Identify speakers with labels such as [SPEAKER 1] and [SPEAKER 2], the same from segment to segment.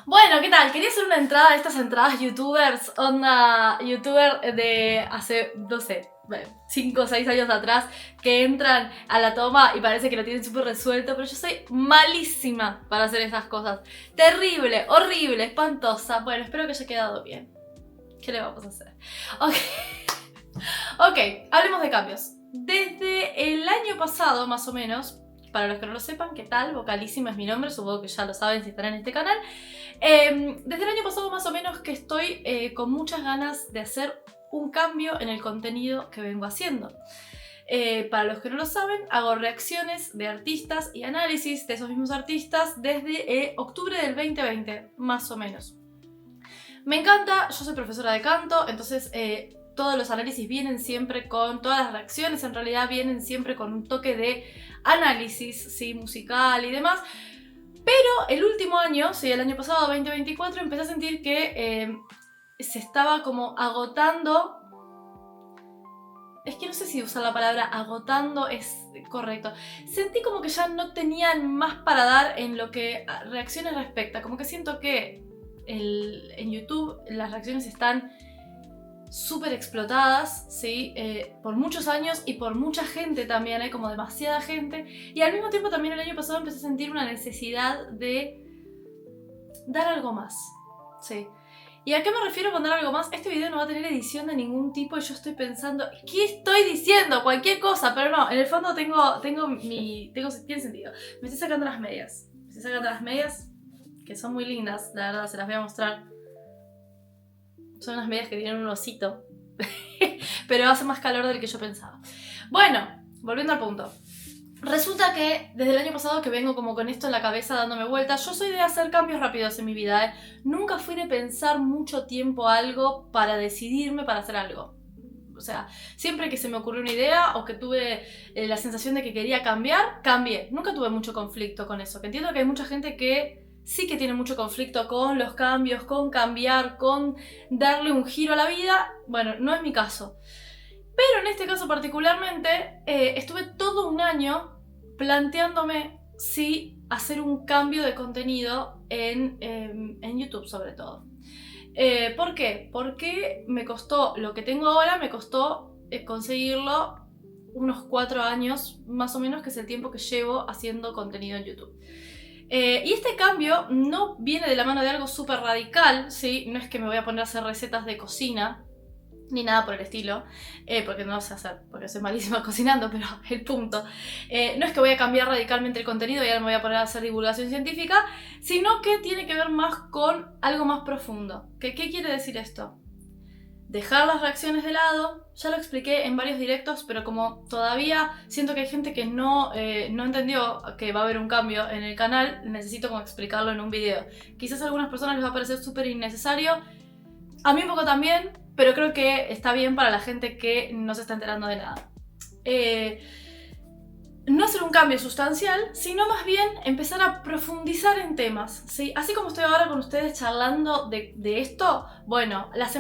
[SPEAKER 1] Bueno, ¿qué tal? Quería hacer una entrada de estas entradas youtubers, onda youtuber de hace, no sé, 5 o 6 años atrás, que entran a la toma y parece que lo tienen súper resuelto, pero yo soy malísima para hacer esas cosas. Terrible, horrible, espantosa. Bueno, espero que haya quedado bien. ¿Qué le vamos a hacer? Ok, hablemos de cambios. Desde el año pasado, más o menos, para los que no lo sepan, ¿qué tal? Vocalísima es mi nombre, supongo que ya lo saben si están en este canal. Desde el año pasado más o menos que estoy con muchas ganas de hacer un cambio en el contenido que vengo haciendo. Para los que no lo saben, hago reacciones de artistas y análisis de esos mismos artistas desde octubre del 2020, más o menos. Me encanta, yo soy profesora de canto, entonces todos los análisis vienen siempre con, todas las reacciones en realidad vienen siempre con un toque de análisis, ¿sí? Musical y demás. Pero el último año, sí, el año pasado, 2024, empecé a sentir que se estaba como agotando. Es que no sé si usar la palabra agotando es correcto. Sentí como que ya no tenían más para dar en lo que a reacciones respecta. Como que siento que en YouTube las reacciones están súper explotadas, ¿sí? Por muchos años y por mucha gente también, hay como demasiada gente. Y al mismo tiempo también el año pasado empecé a sentir una necesidad de dar algo más, ¿sí? ¿Y a qué me refiero con dar algo más? Este video no va a tener edición de ningún tipo y yo estoy pensando, ¿qué estoy diciendo? Cualquier cosa, pero no, en el fondo tiene sentido. Me estoy sacando las medias. Me estoy sacando las medias, que son muy lindas, la verdad, se las voy a mostrar. Son unas medias que tienen un osito. Pero hace más calor del que yo pensaba. Bueno, volviendo al punto. Resulta que desde el año pasado que vengo como con esto en la cabeza dándome vueltas, yo soy de hacer cambios rápidos en mi vida, ¿eh? Nunca fui de pensar mucho tiempo algo para decidirme para hacer algo. O sea, siempre que se me ocurrió una idea o que tuve la sensación de que quería cambiar, cambié. Nunca tuve mucho conflicto con eso. Que entiendo que hay mucha gente que sí que tiene mucho conflicto con los cambios, con cambiar, con darle un giro a la vida. Bueno, no es mi caso. Pero en este caso particularmente, estuve todo un año planteándome si hacer un cambio de contenido en YouTube sobre todo. ¿Por qué? Porque me costó, lo que tengo ahora me costó conseguirlo unos 4 años más o menos, que es el tiempo que llevo haciendo contenido en YouTube. Y este cambio no viene de la mano de algo súper radical, ¿sí? No es que me voy a poner a hacer recetas de cocina, ni nada por el estilo, porque no lo sé hacer, porque soy malísima cocinando, pero el punto. No es que voy a cambiar radicalmente el contenido y ahora me voy a poner a hacer divulgación científica, sino que tiene que ver más con algo más profundo. ¿Qué quiere decir esto? Dejar las reacciones de lado, ya lo expliqué en varios directos, pero como todavía siento que hay gente que no entendió que va a haber un cambio en el canal, necesito como explicarlo en un video. Quizás a algunas personas les va a parecer súper innecesario, a mí un poco también, pero creo que está bien para la gente que no se está enterando de nada. No hacer un cambio sustancial, sino más bien empezar a profundizar en temas, ¿sí? Así como estoy ahora con ustedes charlando de esto, bueno, hace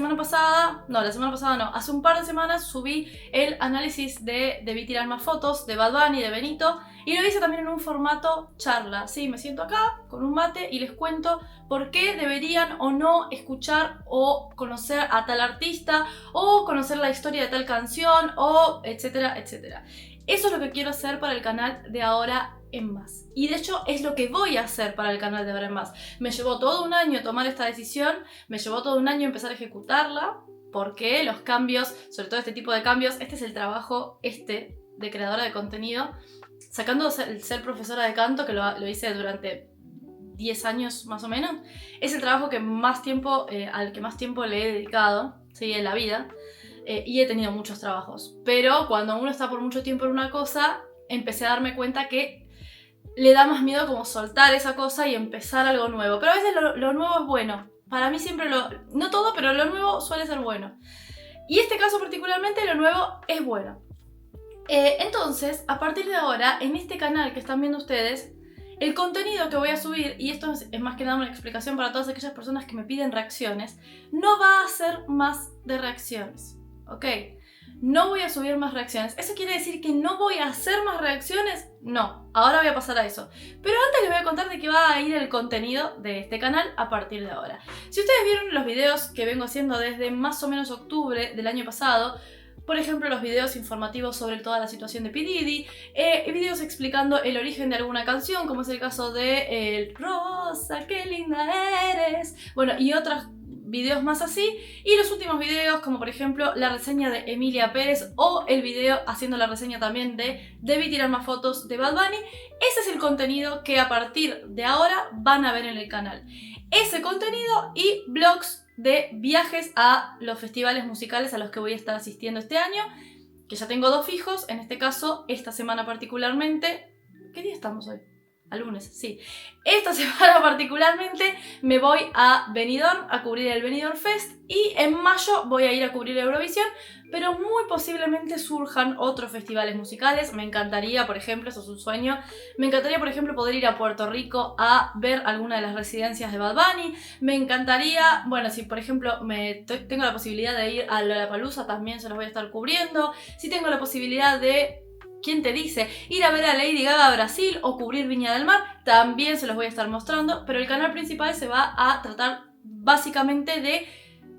[SPEAKER 1] un par de semanas subí el análisis de Debí tirar más fotos, de Bad Bunny, de Benito, y lo hice también en un formato charla, ¿sí? Me siento acá con un mate y les cuento por qué deberían o no escuchar o conocer a tal artista, o conocer la historia de tal canción, o etcétera, etcétera. Eso es lo que quiero hacer para el canal de ahora en más. Y de hecho es lo que voy a hacer para el canal de ahora en más. Me llevó todo un año tomar esta decisión, me llevó todo un año empezar a ejecutarla, porque los cambios, sobre todo este tipo de cambios, este es el trabajo de creadora de contenido, sacando el ser profesora de canto, que lo hice durante 10 años más o menos, es el trabajo que al que más tiempo le he dedicado, ¿sí? En la vida. Y he tenido muchos trabajos, pero cuando uno está por mucho tiempo en una cosa, empecé a darme cuenta que le da más miedo como soltar esa cosa y empezar algo nuevo. Pero a veces lo nuevo es bueno. Para mí siempre no todo, pero lo nuevo suele ser bueno. Y este caso particularmente, lo nuevo es bueno. Entonces, a partir de ahora, en este canal que están viendo ustedes, el contenido que voy a subir, y esto es más que nada una explicación para todas aquellas personas que me piden reacciones, no va a ser más de reacciones. ¿Ok? No voy a subir más reacciones. ¿Eso quiere decir que no voy a hacer más reacciones? No, ahora voy a pasar a eso. Pero antes les voy a contar de qué va a ir el contenido de este canal a partir de ahora. Si ustedes vieron los videos que vengo haciendo desde más o menos octubre del año pasado, por ejemplo, los videos informativos sobre toda la situación de P. Diddy, videos explicando el origen de alguna canción, como es el caso de el Rosa, qué linda eres, bueno, y otros videos más así, y los últimos videos como por ejemplo la reseña de Emilia Pérez o el video haciendo la reseña también de Debí tirar más fotos de Bad Bunny. Ese es el contenido que a partir de ahora van a ver en el canal. Ese contenido y vlogs de viajes a los festivales musicales a los que voy a estar asistiendo este año, que ya tengo 2 fijos, en este caso, esta semana particularmente. ¿Qué día estamos hoy? A lunes, sí. Esta semana particularmente me voy a Benidorm a cubrir el Benidorm Fest y en mayo voy a ir a cubrir Eurovisión, pero muy posiblemente surjan otros festivales musicales. Me encantaría, por ejemplo, eso es un sueño, me encantaría, por ejemplo, poder ir a Puerto Rico a ver alguna de las residencias de Bad Bunny. Me encantaría, bueno, si por ejemplo tengo la posibilidad de ir a Lollapalooza, también se los voy a estar cubriendo. Si tengo la posibilidad de, ¿quién te dice?, ir a ver a Lady Gaga a Brasil o cubrir Viña del Mar, también se los voy a estar mostrando, pero el canal principal se va a tratar básicamente de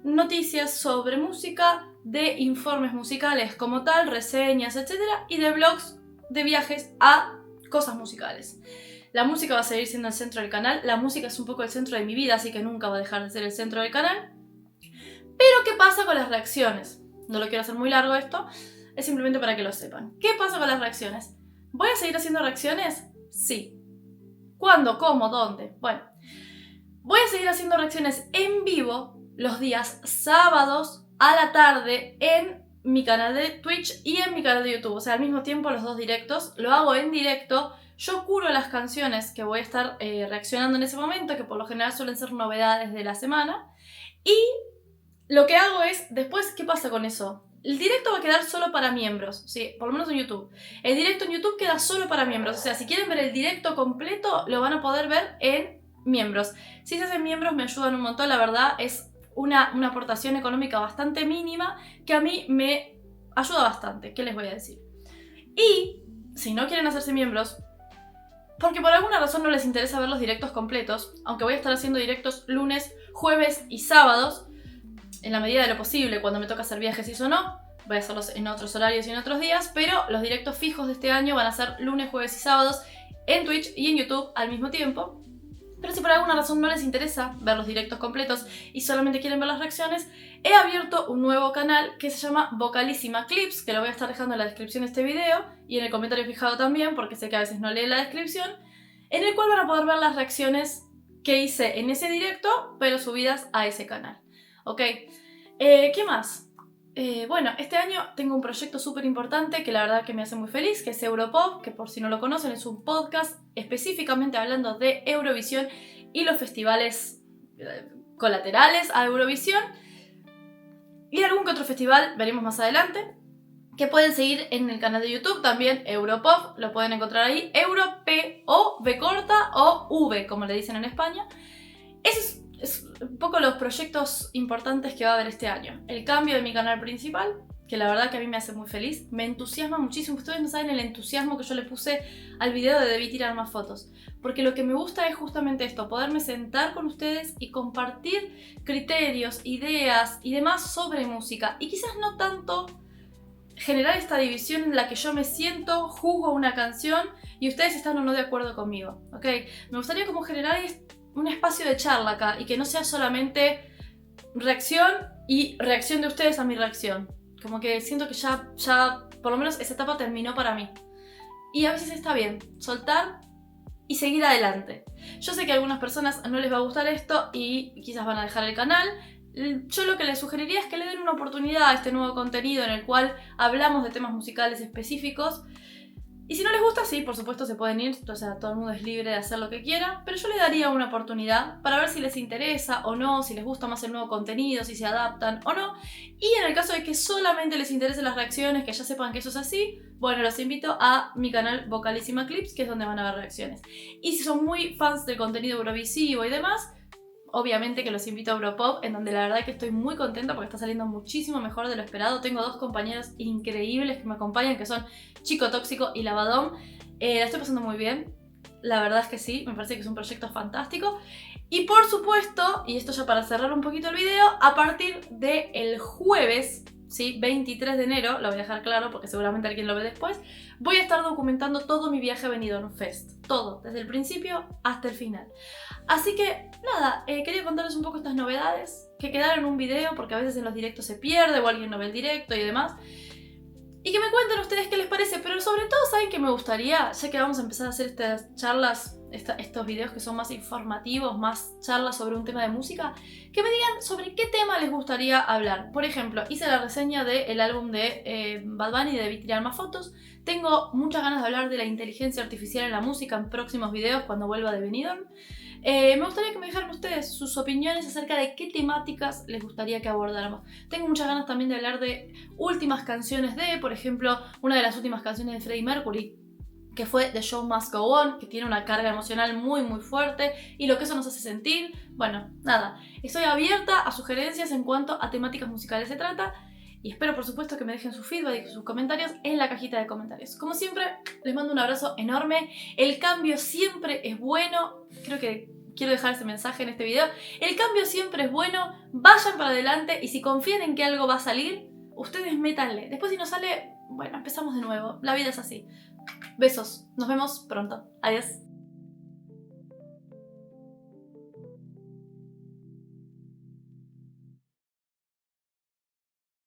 [SPEAKER 1] noticias sobre música, de informes musicales como tal, reseñas, etc. y de vlogs de viajes a cosas musicales. La música va a seguir siendo el centro del canal, la música es un poco el centro de mi vida, así que nunca va a dejar de ser el centro del canal. Pero ¿qué pasa con las reacciones? No lo quiero hacer muy largo esto, es simplemente para que lo sepan. ¿Qué pasa con las reacciones? ¿Voy a seguir haciendo reacciones? Sí. ¿Cuándo? ¿Cómo? ¿Dónde? Bueno, voy a seguir haciendo reacciones en vivo los días sábados a la tarde en mi canal de Twitch y en mi canal de YouTube. O sea, al mismo tiempo los 2 directos. Lo hago en directo. Yo curo las canciones que voy a estar reaccionando en ese momento, que por lo general suelen ser novedades de la semana. Y lo que hago es, después, ¿qué pasa con eso? El directo va a quedar solo para miembros, sí, por lo menos en YouTube. El directo en YouTube queda solo para miembros, o sea, si quieren ver el directo completo, lo van a poder ver en miembros. Si se hacen miembros me ayudan un montón, la verdad, es una aportación económica bastante mínima que a mí me ayuda bastante, ¿qué les voy a decir? Y si no quieren hacerse miembros, porque por alguna razón no les interesa ver los directos completos, aunque voy a estar haciendo directos lunes, jueves y sábados, en la medida de lo posible, cuando me toca hacer viajes y eso no, voy a hacerlos en otros horarios y en otros días, pero los directos fijos de este año van a ser lunes, jueves y sábados en Twitch y en YouTube al mismo tiempo. Pero si por alguna razón no les interesa ver los directos completos y solamente quieren ver las reacciones, he abierto un nuevo canal que se llama Vocalísima Clips, que lo voy a estar dejando en la descripción de este video y en el comentario fijado también, porque sé que a veces no lee la descripción, en el cual van a poder ver las reacciones que hice en ese directo, pero subidas a ese canal. Ok, ¿qué más? Bueno, este año tengo un proyecto súper importante que la verdad que me hace muy feliz, que es Europop, que por si no lo conocen es un podcast específicamente hablando de Eurovisión y los festivales colaterales a Eurovisión y algún que otro festival, veremos más adelante, que pueden seguir en el canal de YouTube también, Europop, lo pueden encontrar ahí, Europe o V corta o V, como le dicen en España. Ese es un poco los proyectos importantes que va a haber este año. El cambio de mi canal principal, que la verdad que a mí me hace muy feliz, me entusiasma muchísimo. Ustedes no saben el entusiasmo que yo le puse al video de Debí tirar más fotos, porque lo que me gusta es justamente esto, poderme sentar con ustedes y compartir criterios, ideas y demás sobre música, y quizás no tanto generar esta división en la que yo me siento, juzgo una canción y ustedes están o no de acuerdo conmigo, ¿ok? Me gustaría como generar un espacio de charla acá y que no sea solamente reacción y reacción de ustedes a mi reacción. Como que siento que ya por lo menos esa etapa terminó para mí. Y a veces está bien soltar y seguir adelante. Yo sé que a algunas personas no les va a gustar esto y quizás van a dejar el canal. Yo lo que les sugeriría es que le den una oportunidad a este nuevo contenido en el cual hablamos de temas musicales específicos. Y si no les gusta, sí, por supuesto se pueden ir, o sea, todo el mundo es libre de hacer lo que quiera, pero yo le daría una oportunidad para ver si les interesa o no, si les gusta más el nuevo contenido, si se adaptan o no. Y en el caso de que solamente les interesen las reacciones, que ya sepan que eso es así, bueno, los invito a mi canal Vocalísima Clips, que es donde van a ver reacciones. Y si son muy fans del contenido eurovisivo y demás, obviamente que los invito a Europop, en donde la verdad que estoy muy contenta porque está saliendo muchísimo mejor de lo esperado. Tengo 2 compañeros increíbles que me acompañan, que son Chico Tóxico y Lavadón. La estoy pasando muy bien. La verdad es que sí, me parece que es un proyecto fantástico. Y por supuesto, y esto ya para cerrar un poquito el video, a partir del jueves, ¿sí? 23 de enero, lo voy a dejar claro porque seguramente alguien lo ve después, voy a estar documentando todo mi viaje a Benidorm Fest. Todo, desde el principio hasta el final. Así que, nada, quería contarles un poco estas novedades que quedaron en un video porque a veces en los directos se pierde o alguien no ve el directo y demás. Y que me cuenten ustedes qué les parece, pero sobre todo, ¿saben qué me gustaría? Ya que vamos a empezar a hacer estas charlas, estos videos que son más informativos, más charlas sobre un tema de música, que me digan sobre qué tema les gustaría hablar. Por ejemplo, hice la reseña del álbum de Bad Bunny, de Debí tirar más fotos. Tengo muchas ganas de hablar de la inteligencia artificial en la música en próximos videos cuando vuelva de Benidorm. Me gustaría que me dejaran ustedes sus opiniones acerca de qué temáticas les gustaría que abordáramos. Tengo muchas ganas también de hablar de últimas canciones de, por ejemplo, una de las últimas canciones de Freddie Mercury, que fue The Show Must Go On, que tiene una carga emocional muy muy fuerte y lo que eso nos hace sentir. Bueno, nada, estoy abierta a sugerencias en cuanto a temáticas musicales se trata. Y espero, por supuesto, que me dejen su feedback y sus comentarios en la cajita de comentarios. Como siempre, les mando un abrazo enorme. El cambio siempre es bueno. Creo que quiero dejar ese mensaje en este video. El cambio siempre es bueno. Vayan para adelante y si confían en que algo va a salir, ustedes métanle. Después si no sale, bueno, empezamos de nuevo. La vida es así. Besos. Nos vemos pronto. Adiós.